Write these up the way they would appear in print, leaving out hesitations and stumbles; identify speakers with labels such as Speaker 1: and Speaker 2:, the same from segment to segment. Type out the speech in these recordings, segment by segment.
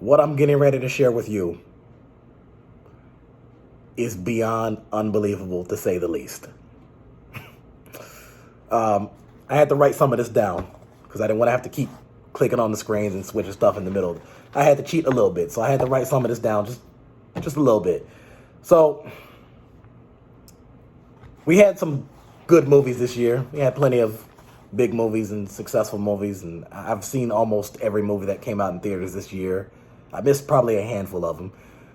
Speaker 1: What I'm getting ready to share with you is beyond unbelievable, to say the least. I had to write some of this down because I didn't want to have to keep clicking on the screens and switching stuff in the middle. I had to cheat a little bit, so I had to write some of this down just a little bit. So we had some good movies this year. We had plenty of big movies and successful movies, and I've seen almost every movie that came out in theaters this year. I missed probably a handful of them.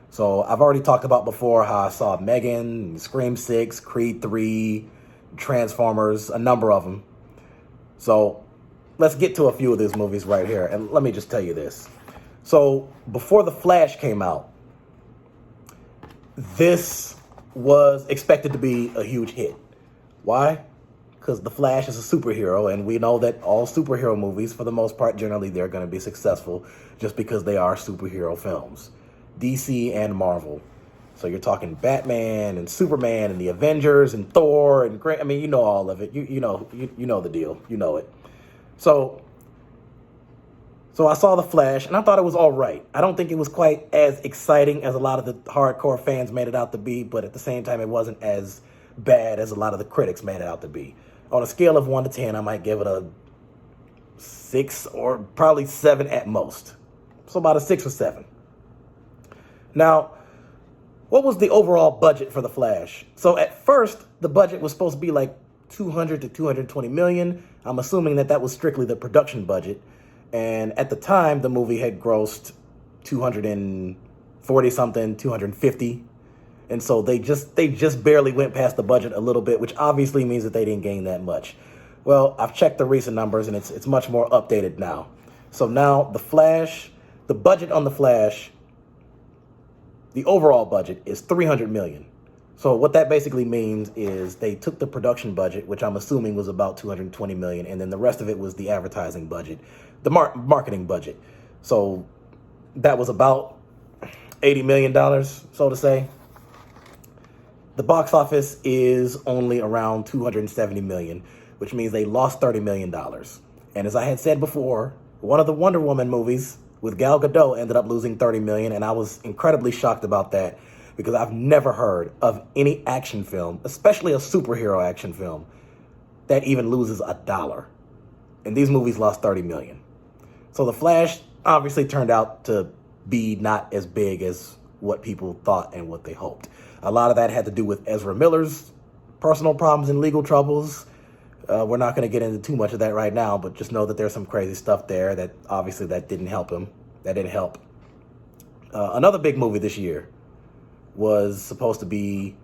Speaker 1: So I've already talked about before how I saw Megan, Scream 6, Creed 3, Transformers, a number of them. So let's get to a few of these movies right here. And let me just tell you this. So before The Flash came out, this was expected to be a huge hit. Why? Because The Flash is a superhero, and we know that all superhero movies, for the most part, generally they're going to be successful just because they are superhero films. DC and Marvel. So you're talking Batman and Superman and the Avengers and Thor and I mean, you know all of it. You know the deal. You know it. So I saw The Flash and I thought it was all right. I don't think it was quite as exciting as a lot of the hardcore fans made it out to be, but at the same time, it wasn't as bad as a lot of the critics made it out to be. On a scale of 1 to 10, I might give it a 6 or probably 7 at most. So about a 6 or 7. Now, what was the overall budget for The Flash? So at first, the budget was supposed to be like 200 to 220 million. I'm assuming that was strictly the production budget. And at the time, the movie had grossed 240 something, 250. And so they just barely went past the budget a little bit, which obviously means that they didn't gain that much. Well, I've checked the recent numbers and it's much more updated now. So now the budget on The Flash, the overall budget is 300 million. So what that basically means is they took the production budget, which I'm assuming was about 220 million, and then the rest of it was the advertising budget, the marketing budget. So that was about $80 million, so to say. The box office is only around 270 million, which means they lost $30 million. And as I had said before, one of the Wonder Woman movies with Gal Gadot ended up losing 30 million, and I was incredibly shocked about that because I've never heard of any action film, especially a superhero action film, that even loses $1. And these movies lost 30 million. So The Flash obviously turned out to be not as big as what people thought and what they hoped. A lot of that had to do with Ezra Miller's personal problems and legal troubles. We're not going to get into too much of that right now, but just know that there's some crazy stuff there that obviously that didn't help him. That didn't help. Another big movie this year was supposed to be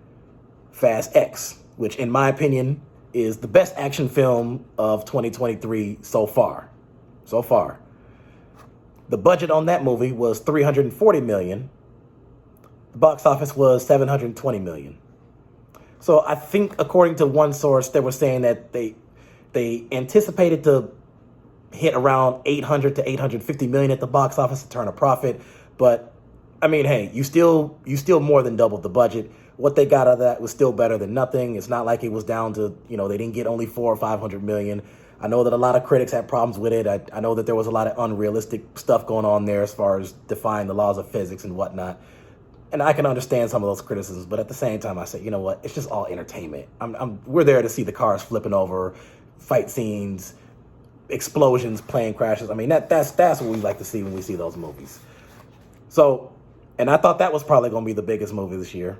Speaker 1: Fast X, which in my opinion is the best action film of 2023 so far. So far. The budget on that movie was 340 million. The box office was 720 million. So I think, according to one source, they were saying that they anticipated to hit around 800 to 850 million at the box office to turn a profit. But I mean, hey, you still more than doubled the budget. What they got out of that was still better than nothing. It's not like it was down to, they didn't get only 400 or 500 million. I know that a lot of critics had problems with it. I know that there was a lot of unrealistic stuff going on there as far as defying the laws of physics and whatnot. And I can understand some of those criticisms, but at the same time, I say, you know what? It's just all entertainment. We're there to see the cars flipping over, fight scenes, explosions, plane crashes. I mean, that's what we like to see when we see those movies. So, and I thought that was probably going to be the biggest movie this year.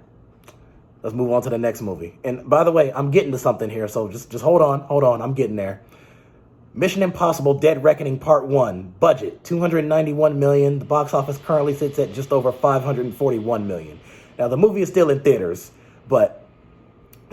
Speaker 1: Let's move on to the next movie. And by the way, I'm getting to something here, so just hold on. I'm getting there. Mission Impossible Dead Reckoning Part 1, budget, 291 million. The box office currently sits at just over 541 million. Now, the movie is still in theaters, but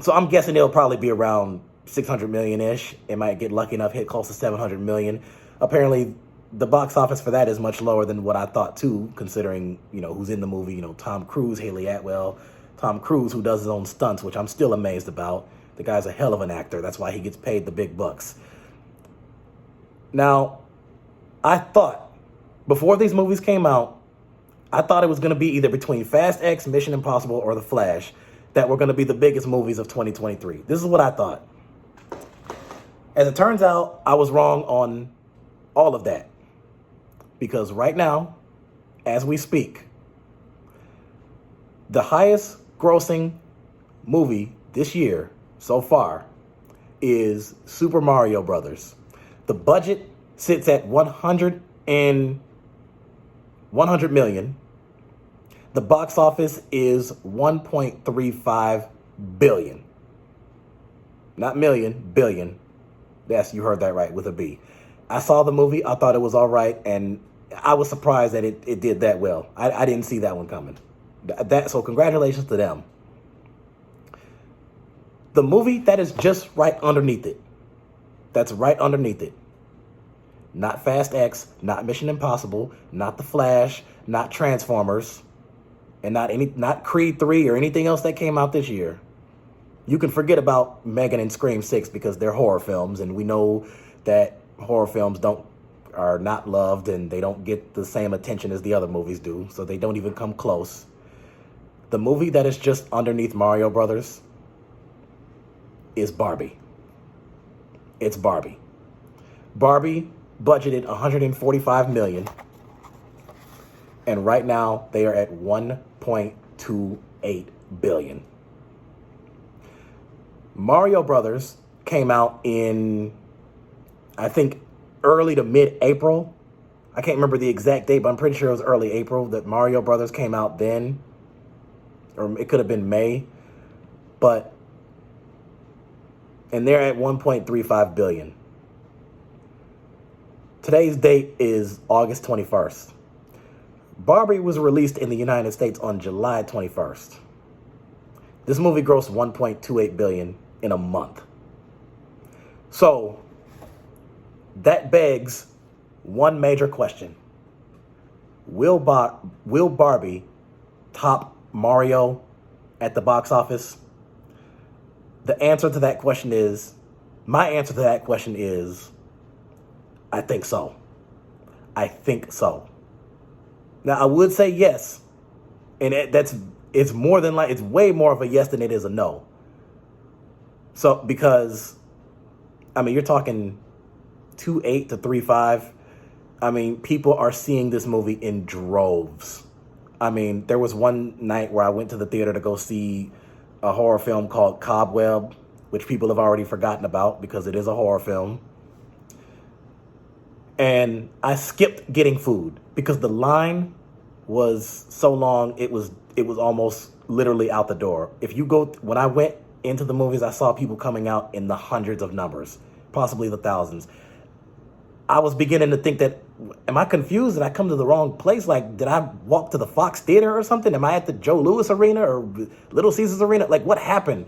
Speaker 1: so I'm guessing it'll probably be around 600 million-ish. It might get lucky enough, hit close to 700 million. Apparently, the box office for that is much lower than what I thought, too, considering, who's in the movie. Tom Cruise, Haley Atwell. Tom Cruise, who does his own stunts, which I'm still amazed about. The guy's a hell of an actor. That's why he gets paid the big bucks. Now, I thought, before these movies came out, I thought it was going to be either between Fast X, Mission Impossible, or The Flash that were going to be the biggest movies of 2023. This is what I thought. As it turns out, I was wrong on all of that. Because right now, as we speak, the highest grossing movie this year so far is Super Mario Brothers. The budget sits at 100 million. The box office is 1.35 billion. Not million, billion. Yes, you heard that right, with a B. I saw the movie. I thought it was all right, and I was surprised that it did that well. I didn't see that one coming. So congratulations to them. The movie that is just right underneath it. That's right underneath it. Not Fast X, not Mission Impossible, not The Flash, not Transformers, and not Creed 3 or anything else that came out this year. You can forget about Megan and Scream 6 because they're horror films, and we know that horror films are not loved and they don't get the same attention as the other movies do, so they don't even come close. The movie that is just underneath Mario Brothers is Barbie. It's Barbie. Barbie budgeted 145 million, and right now they are at 1.28 billion. Mario Brothers came out in, I think, early to mid-April. I can't remember the exact date, but I'm pretty sure it was early April that Mario Brothers came out then. Or it could have been May. And they're at 1.35 billion. Today's date is August 21st. Barbie was released in the United States on July 21st. This movie grossed 1.28 billion in a month. So that begs one major question. Will Barbie top Mario at the box office? My answer to that question is, I think so. I think so. Now, I would say yes, and it's way more of a yes than it is a no. So, because, you're talking 2.8 to 3.5. People are seeing this movie in droves. There was one night where I went to the theater to go see a horror film called Cobweb, which people have already forgotten about because it is a horror film. And I skipped getting food because the line was so long, it was almost literally out the door. When I went into the movies, I saw people coming out in the hundreds of numbers, possibly the thousands. I was beginning to think that, am I confused? Did I come to the wrong place? Like, did I walk to the Fox Theater or something? Am I at the Joe Louis Arena or Little Caesars Arena? Like, what happened?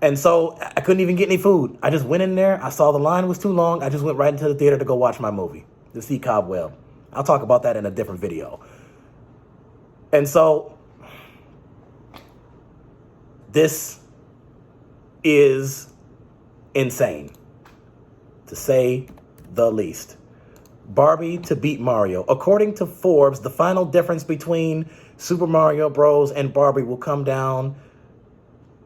Speaker 1: And so I couldn't even get any food. I just went in there. I saw the line was too long. I just went right into the theater to go watch my movie, to see Cobweb. I'll talk about that in a different video. And so this is insane, to say the least. Barbie to beat Mario. According to Forbes, the final difference between Super Mario Bros. And Barbie will come down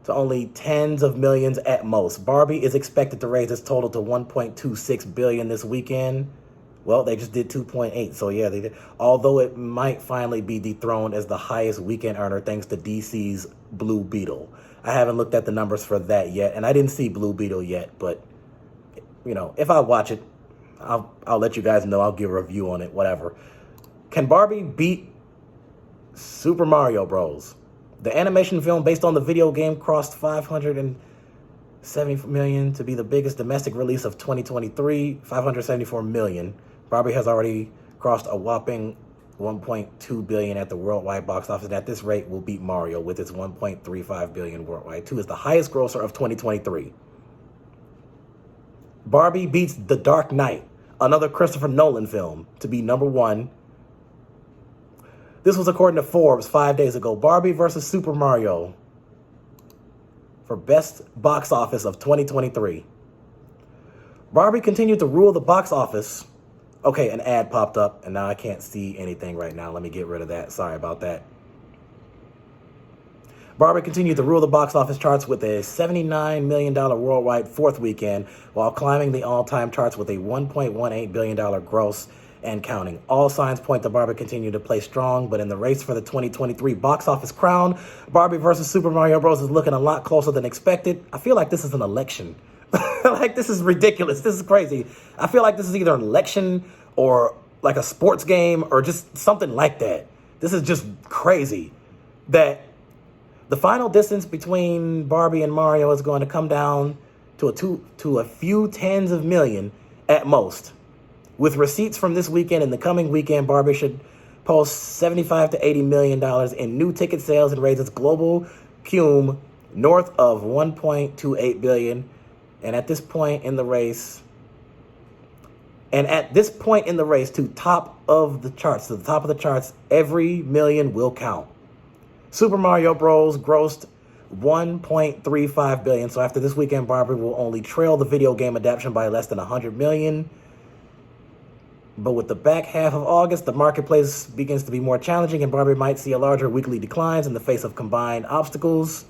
Speaker 1: to only tens of millions at most. Barbie is expected to raise its total to 1.26 billion this weekend. Well, they just did 2.8, so yeah, they did. Although it might finally be dethroned as the highest weekend earner thanks to DC's Blue Beetle. I haven't looked at the numbers for that yet, and I didn't see Blue Beetle yet, but if I watch it, I'll let you guys know. I'll give a review on it, whatever. Can Barbie beat Super Mario Bros.? The animation film based on the video game crossed 570 million to be the biggest domestic release of 2023, 574 million. Barbie has already crossed a whopping 1.2 billion at the worldwide box office, and at this rate will beat Mario with its 1.35 billion worldwide. 2 is the highest grosser of 2023. Barbie beats The Dark Knight, another Christopher Nolan film, to be number 1. This was according to Forbes 5 days ago. Barbie versus Super Mario for best box office of 2023. Barbie continued to rule the box office. Okay, an ad popped up, and now I can't see anything right now. Let me get rid of that. Sorry about that. Barbie continued to rule the box office charts with a $79 million worldwide 4th weekend, while climbing the all-time charts with a $1.18 billion gross and counting. All signs point to Barbie continue to play strong, but in the race for the 2023 box office crown, Barbie versus Super Mario Bros. Is looking a lot closer than expected. I feel like this is an election. Like, this is ridiculous. This is crazy. I feel like this is either an election or like a sports game or just something like that. This is just crazy that the final distance between Barbie and Mario is going to come down to a few tens of million at most. With receipts from this weekend and the coming weekend, Barbie should post $75 to $80 million in new ticket sales and raise its global cume north of $1.28 billion. And at this point in the race, to top of the charts, every million will count. Super Mario Bros. Grossed $1.35 billion. So after this weekend, Barbie will only trail the video game adaptation by less than $100 million. But with the back half of August, the marketplace begins to be more challenging, and Barbie might see a larger weekly declines in the face of combined obstacles.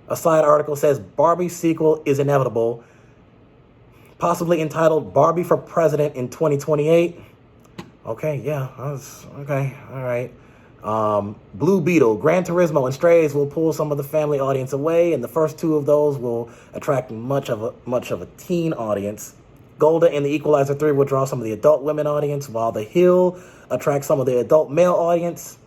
Speaker 1: A side article says Barbie's sequel is inevitable, possibly entitled Barbie for President in 2028. Okay, yeah, okay, all right. Blue Beetle, Gran Turismo, and Strays will pull some of the family audience away, and the first two of those will attract much of a teen audience. Golda and the Equalizer 3 will draw some of the adult women audience, while The Hill attracts some of the adult male audience.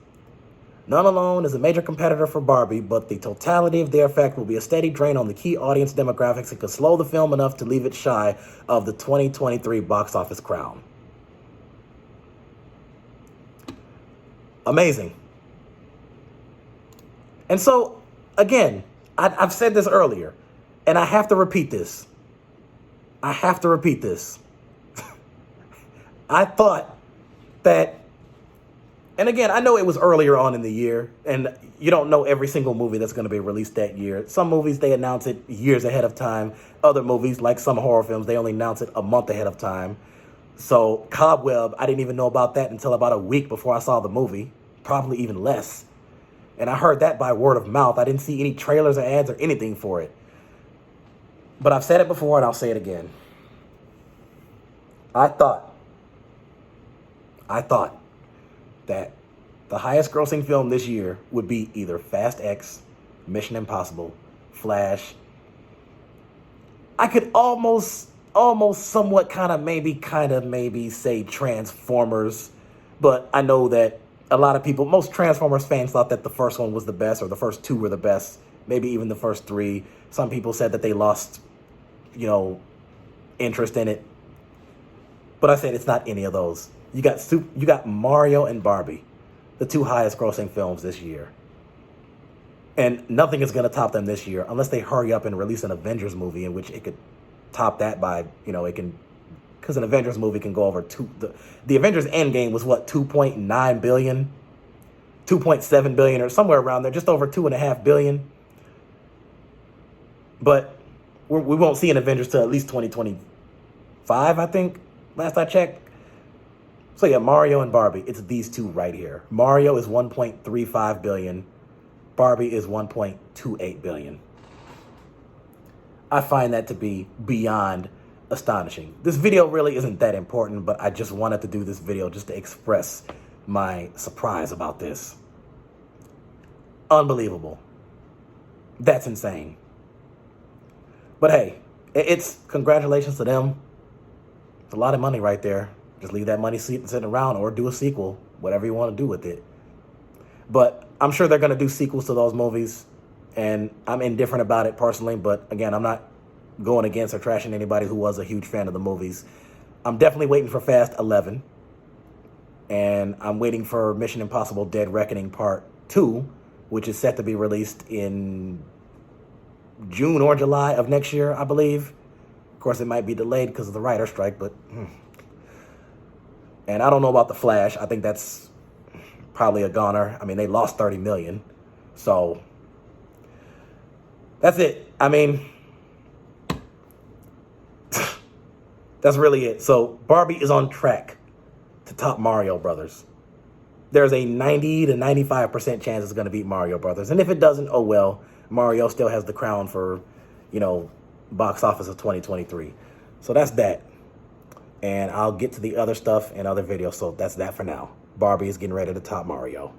Speaker 1: None alone is a major competitor for Barbie, but the totality of their effect will be a steady drain on the key audience demographics and could slow the film enough to leave it shy of the 2023 box office crown. Amazing. And so, again, I've said this earlier, and I have to repeat this. I thought that, and again, I know it was earlier on in the year, and you don't know every single movie that's going to be released that year. Some movies, they announce it years ahead of time. Other movies, like some horror films, they only announce it a month ahead of time. So Cobweb, I didn't even know about that until about a week before I saw the movie, probably even less. And I heard that by word of mouth. I didn't see any trailers or ads or anything for it. But I've said it before and I'll say it again. I thought that the highest grossing film this year would be either Fast X, Mission Impossible, Flash. I could almost somewhat kind of maybe say Transformers, but I know that a lot of people, most Transformers fans thought that the first one was the best, or the first two were the best, maybe even the first three. Some people said that they lost, interest in it. But I said it's not any of those. You got Mario and Barbie, the two highest grossing films this year. And nothing is going to top them this year unless they hurry up and release an Avengers movie in which it could top that by, because an Avengers movie can go over the Avengers Endgame was what, 2.9 billion, 2.7 billion, or somewhere around there, just over 2.5 billion. But we won't see an Avengers till at least 2025, I think, last I checked. So yeah, Mario and Barbie, it's these two right here. Mario is 1.35 billion. Barbie is 1.28 billion. I find that to be beyond astonishing. This video really isn't that important, but I just wanted to do this video just to express my surprise about this. Unbelievable. That's insane. But hey, it's congratulations to them. It's a lot of money right there. Just leave that money sitting around or do a sequel, whatever you want to do with it. But I'm sure they're going to do sequels to those movies, and I'm indifferent about it personally. But again, I'm not going against or trashing anybody who was a huge fan of the movies. I'm definitely waiting for Fast 11, and I'm waiting for Mission Impossible Dead Reckoning Part 2, which is set to be released in June or July of next year, I believe. Of course, it might be delayed because of the writer's strike, but... And I don't know about The Flash. I think that's probably a goner. I mean, they lost $30 million. So, that's it. I mean, that's really it. So, Barbie is on track to top Mario Brothers. There's a 90 to 95% chance it's going to beat Mario Brothers. And if it doesn't, oh well. Mario still has the crown for, box office of 2023. So that's that. And I'll get to the other stuff in other videos. So that's that for now. Barbie is getting ready to top Mario.